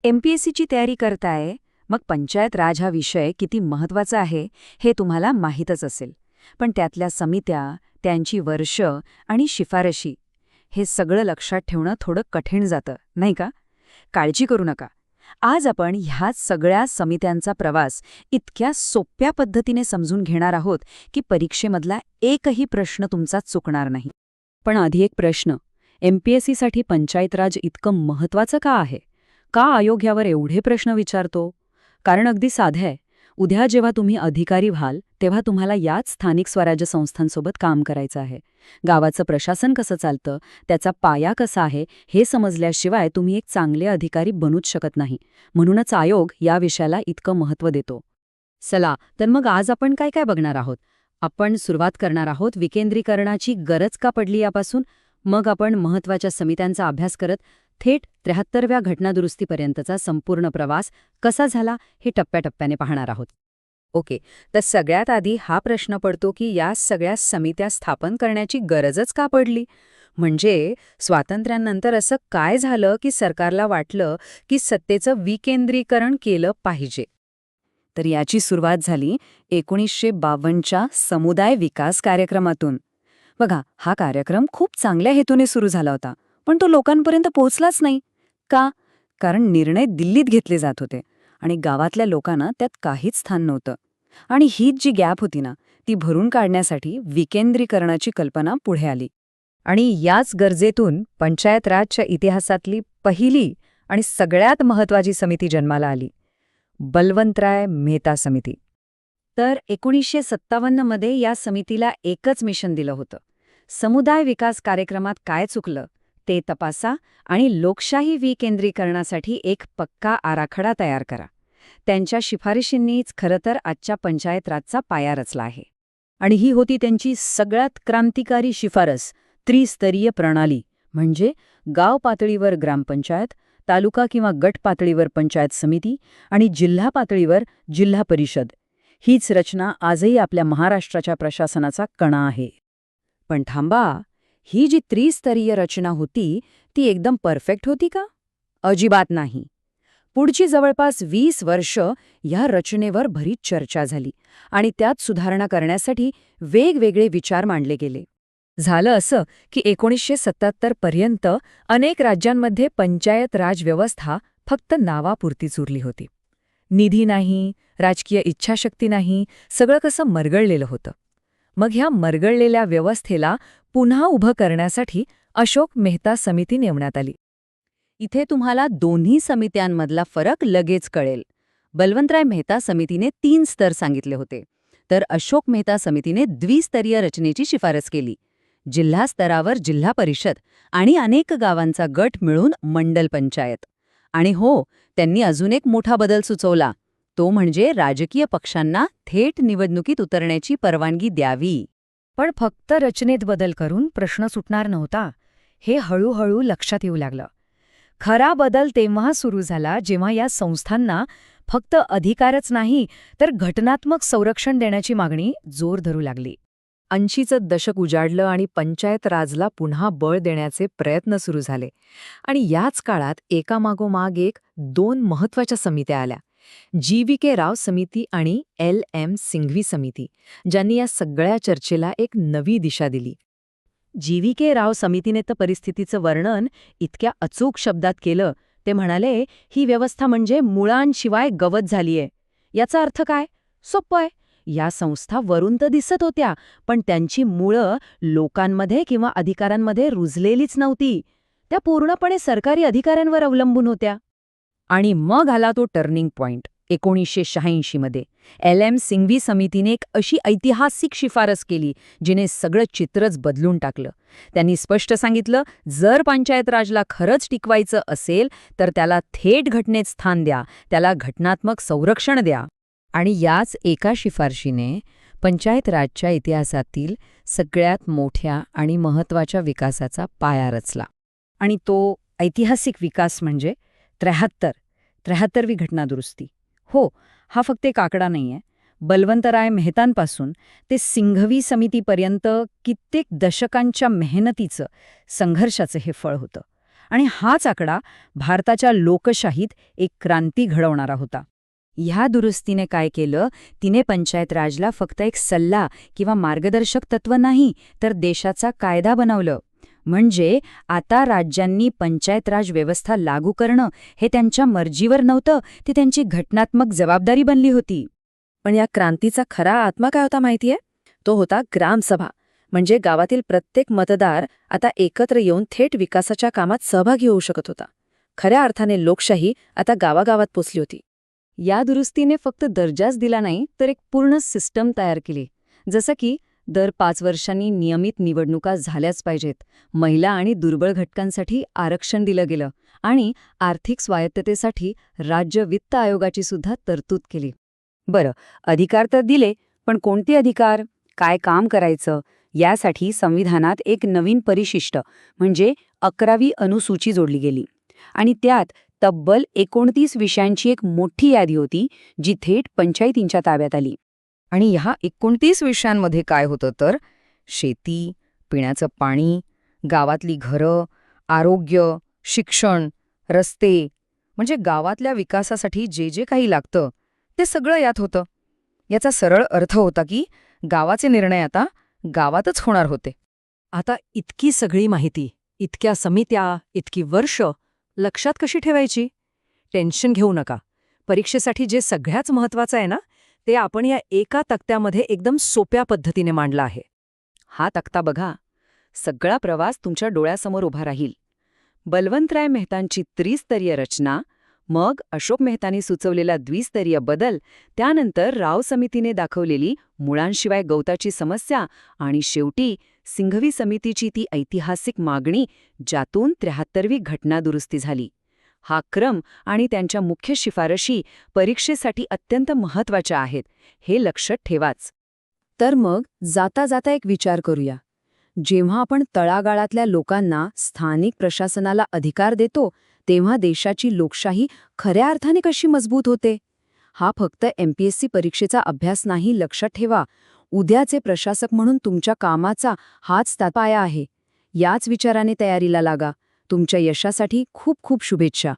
MPSCची तयारी करताय, मग पंचायत राज हा विषय किती महत्त्वाचा आहे हे तुम्हाला माहीतच असेल. पण त्यातल्या समित्या, त्यांची वर्ष आणि शिफारशी हे सगळं लक्षात ठेवणं थोडं कठीण जातं, नाही का? काळजी करू नका. आज आपण ह्या सगळ्या समित्यांचा प्रवास इतक्या सोप्या पद्धतीने समजून घेणार आहोत की परीक्षेमधला एकही प्रश्न तुमचा चुकणार नाही. पण आधी एक प्रश्न, MPSCसाठी पंचायत राज इतकं महत्त्वाचं का आहे? का आयोग यावर एवढे प्रश्न विचारतो? कारण अगदी साधं आहे. उद्या जेव्हा तुम्ही अधिकारी व्हाल तेव्हा तुम्हाला याच स्थानिक स्वराज्य संस्थांसोबत काम करायचं आहे. गावाचं प्रशासन कसं चालतं, त्याचा पाया कसा आहे हे समजल्याशिवाय तुम्ही एक चांगले अधिकारी बनूच शकत नाही. म्हणूनच आयोग या विषयाला इतकं महत्त्व देतो. चला तर मग आज आपण काय काय बघणार आहोत. आपण सुरुवात करणार आहोत विकेंद्रीकरणाची गरज का पडली यापासून. मग आपण महत्त्वाच्या समित्यांचा अभ्यास करत थेट 73व्या घटनादुरुस्तीपर्यंतचा संपूर्ण प्रवास कसा झाला हे टप्प्याटप्प्याने पाहणार आहोत. ओके, तर सगळ्यात आधी हा प्रश्न पडतो की या सगळ्या समित्या स्थापन करण्याची गरजच का पडली? म्हणजे स्वातंत्र्यानंतर असं काय झालं की सरकारला वाटलं की सत्तेचं विकेंद्रीकरण केलं पाहिजे? तर याची सुरुवात झाली 1952च्या समुदाय विकास कार्यक्रमातून. बघा, हा कार्यक्रम खूप चांगल्या हेतूने सुरू झाला होता, पण तो लोकांपर्यंत पोहोचलाच नाही. का? कारण निर्णय दिल्लीत घेतले जात होते आणि गावातल्या लोकांना त्यात काहीच स्थान नव्हतं. आणि हीच जी गॅप होती ना, ती भरून काढण्यासाठी विकेंद्रीकरणाची कल्पना पुढे आली. आणि याच गरजेतून पंचायत राजच्या इतिहासातली पहिली आणि सगळ्यात महत्त्वाची समिती जन्माला आली, बलवंतराय मेहता समिती. तर 1957 मध्ये या समितीला एकच मिशन दिलं होतं. समुदाय विकास कार्यक्रमात काय चुकलं ते तपासा आणि लोकशाही विकेंद्रीकरणासाठी एक पक्का आराखडा तयार करा. त्यांच्या शिफारशींनीच खरं तर आजच्या पंचायत राजचा पाया रचला आहे. आणि ही होती त्यांची सगळ्यात क्रांतिकारी शिफारस, त्रिस्तरीय प्रणाली. म्हणजे गाव पातळीवर ग्रामपंचायत, तालुका किंवा गट पातळीवर पंचायत समिती आणि जिल्हा पातळीवर जिल्हा परिषद. हीच रचना आजही आपल्या महाराष्ट्राच्या प्रशासनाचा कणा आहे. पण थांबा, ही जी त्रिस्तरीय रचना होती ती एकदम परफेक्ट होती का? अजिबात नाही. पुढची जवळपास 20 वर्ष या रचनेवर बरीच चर्चा झाली आणि त्यात सुधारणा करण्यासाठी वेगवेगळे विचार मांडले गेले. झालं असं की 1977 पर्यंत अनेक राज्यांमध्ये पंचायत राज व्यवस्था फक्त नावापुरतीच उरली होती. निधी नाही, राजकीय इच्छाशक्ती नाही, सगळं कसं मरगळलेलं होतं. मग ह्या मरगळलेल्या व्यवस्थेला पुन्हा उभं करण्यासाठी अशोक मेहता समिती नेमण्यात आली. इथे तुम्हाला दोन्ही समित्यांमधला फरक लगेच कळेल. बलवंतराय मेहता समितीने 3 स्तर सांगितले होते, तर अशोक मेहता समितीने द्विस्तरीय रचनेची शिफारस केली. जिल्हा स्तरावर जिल्हा परिषद आणि अनेक गावांचा गट मिळून मंडल पंचायत. आणि हो, त्यांनी अजून एक मोठा बदल सुचवला, तो म्हणजे राजकीय पक्षांना थेट निवडणुकीत उतरण्याची परवानगी द्यावी. पण फक्त रचनेत बदल करून प्रश्न सुटणार नव्हता, हे हळूहळू लक्षात येऊ लागलं. खरा बदल तेव्हा सुरू झाला जेव्हा या संस्थांना फक्त अधिकारच नाही तर घटनात्मक संरक्षण देण्याची मागणी जोर धरू लागली. 80चं दशक उजाडलं आणि पंचायत राजला पुन्हा बळ देण्याचे प्रयत्न सुरू झाले. आणि याच काळात एकामागोमाग एक 2 महत्त्वाच्या समित्या आल्या, GVK राव समिती आणि LM सिंघवी समिती, ज्यांनी या सगळ्या चर्चेला एक नवी दिशा दिली. GVK राव समितीने तर परिस्थितीचं वर्णन इतक्या अचूक शब्दात केलं. ते म्हणाले, ही व्यवस्था म्हणजे मुळांशिवाय गवत झालीये. याचा अर्थ काय? सोपं आहे. या संस्था वरून तर दिसत होत्या, पण त्यांची मुळं लोकांमध्ये किंवा अधिकारांमध्ये रुजलेलीच नव्हती. त्या पूर्णपणे सरकारी अधिकाऱ्यांवर अवलंबून होत्या. आणि मग आला तो टर्निंग पॉइंट 1986 मध्ये. LM सिंघवी समितीने एक अशी ऐतिहासिक शिफारस केली जिने सगळं चित्रच बदलून टाकलं. त्यांनी स्पष्ट सांगितलं, जर पंचायत राजला खरंच टिकवायचं असेल तर त्याला थेट घटनेत स्थान द्या, त्याला घटनात्मक संरक्षण द्या. आणि याच एका शिफारशीने पंचायत राजच्या इतिहासातील सगळ्यात मोठ्या आणि महत्त्वाच्या विकासाचा पाया रचला. आणि तो ऐतिहासिक विकास म्हणजे 73वी घटनादुरुस्ती. हो, हा फक्त एक आकडा नाहीये. बलवंतराय मेहतांपासून ते सिंघवी समितीपर्यंत कित्येक दशकांच्या मेहनतीचं, संघर्षाचं हे फळ होतं. आणि हाच आकडा भारताच्या लोकशाहीत एक क्रांती घडवणारा होता. ह्या दुरुस्तीने काय केलं, तिने पंचायत राजला फक्त एक सल्ला किंवा मार्गदर्शक तत्त्व नाही, तर देशाचा कायदा बनवलं. म्हणजे आता राज्यांनी पंचायत राज व्यवस्था लागू करणं हे त्यांच्या मर्जीवर नव्हतं, ती त्यांची घटनात्मक जबाबदारी बनली होती. पण या क्रांतीचा खरा आत्मा काय होता माहितीये? तो होता ग्रामसभा. म्हणजे गावातील प्रत्येक मतदार आता एकत्र येऊन थेट विकासाच्या कामात सहभागी होऊ शकत होता. खऱ्या अर्थाने लोकशाही आता गावागावात पोचली होती. या दुरुस्तीने फक्त दर्जाच दिला नाही, तर एक पूर्ण सिस्टम तयार केली. जसं की दर 5 वर्षांनी नियमित निवडणुका झाल्याच पाहिजेत, महिला आणि दुर्बळ घटकांसाठी आरक्षण दिलं गेलं आणि आर्थिक स्वायत्ततेसाठी राज्य वित्त आयोगाची सुद्धा तरतूद केली. बरं, अधिकार तर दिले, पण कोणते अधिकार, काय काम करायचं, यासाठी संविधानात एक नवीन परिशिष्ट म्हणजे 11वी अनुसूची जोडली गेली. आणि त्यात तब्बल 29 विषयांची एक मोठी यादी होती, जी थेट पंचायतींच्या ताब्यात आली. आणि ह्या 29 विषयांमध्ये काय होतं तर शेती, पिण्याचं पाणी, गावातली घरं, आरोग्य, शिक्षण, रस्ते, म्हणजे गावातल्या विकासासाठी जे जे काही लागतं ते सगळं यात होतं. याचा सरळ अर्थ होता की गावाचे निर्णय आता गावातच होणार होते. आता इतकी सगळी माहिती, इतक्या समित्या, इतकी वर्ष लक्षात कशी ठेवायची? टेन्शन घेऊ नका. परीक्षेसाठी जे सगळ्यात महत्त्वाचं आहे ना, ते आपण या एका तक्त्यामध्ये एकदम सोप्या पद्धतीने मांडलं आहे. हा तक्ता बघा, सगळा प्रवास तुमच्या डोळ्यासमोर उभा राहील. बलवंतराय मेहतांची त्रिस्तरीय रचना, मग अशोक मेहतांनी सुचवलेला द्विस्तरीय बदल, त्यानंतर राव समितीने दाखवलेली मुळांशिवाय गवताची समस्या आणि शेवटी सिंघवी समितीची ती ऐतिहासिक मागणी, ज्यातून 73वी घटना दुरुस्ती झाली. हा क्रम आणि त्यांच्या मुख्य शिफारशी परीक्षेसाठी अत्यंत महत्त्वाच्या आहेत, हे लक्षात ठेवाच. तर मग जाता जाता एक विचार करूया. जेव्हा आपण तळागाळातल्या लोकांना, स्थानिक प्रशासनाला अधिकार देतो, तेव्हा देशाची लोकशाही खऱ्या अर्थाने कशी मजबूत होते? हा फक्त MPSC परीक्षेचा अभ्यास नाही, लक्षात ठेवा. उद्याचे प्रशासक म्हणून तुमच्या कामाचा हाच पाया आहे. याच विचाराने तयारीला लागा. तुमच्या यशासाठी खूप खूप शुभेच्छा.